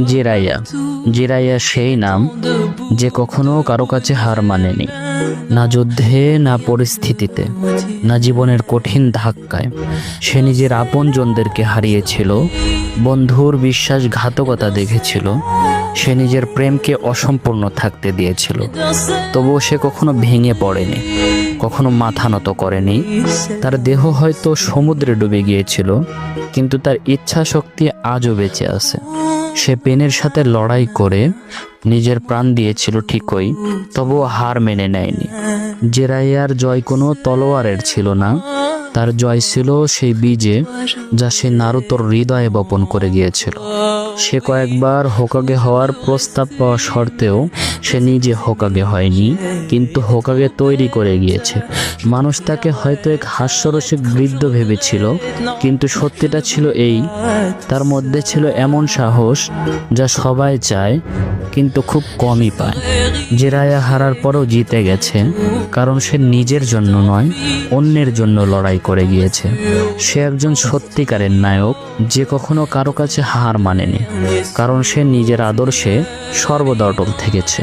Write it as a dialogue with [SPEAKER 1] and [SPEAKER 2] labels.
[SPEAKER 1] জিরাইয়া। জিরাইয়া সেই নাম যে কখনো কারো কাছে হার মানেনি, না যুদ্ধে, না পরিস্থিতিতে, না জীবনের কঠিন ধাক্কায়। সে নিজের আপনজনদেরকে হারিয়েছিল, বন্ধুর বিশ্বাসঘাতকতা দেখেছিল, সে নিজের প্রেমকে অসম্পূর্ণ থাকতে দিয়েছিল। তবুও সে কখনো ভেঙে পড়েনি, কখনো মাথা নত করেনি। তার দেহ হয়তো সমুদ্রে ডুবে গিয়েছিল, কিন্তু তার ইচ্ছা শক্তি আজও বেঁচে আছে। সে পেনের সাথে লড়াই করে নিজের প্রাণ দিয়েছিল ঠিকই, তবুও হার মেনে নেয়নি। জিরাইয়ার জয় কোনো তলোয়ারের ছিল না, তার জয় ছিল সেই বীজে যা সে নারুতোর হৃদয়ে বপন করে গিয়েছিল। সে কয়েকবার হোকাগে হওয়ার প্রস্তাব পাওয়া সত্ত্বেও সে নিজে হোকাগে হয়নি, কিন্তু হোকাগে তৈরি করে গিয়েছে। মানুষ তাকে হয়তো এক হাস্যরসিক বৃদ্ধ ভেবেছিল, কিন্তু সত্যিটা ছিল এই, তার মধ্যে ছিল এমন সাহস যা সবাই চায় কিন্তু খুব কমই পায়। জিরাইয়া হারার পরেও জিতে গেছে, কারণ সে নিজের জন্য নয়, অন্যের জন্য লড়াই করে গিয়েছে। সে একজন সত্যিকারের নায়ক যে কখনো কারো কাছে হার মানেনি, কারণ সে নিজের আদর্শে সর্বদা অটল থেকেছে।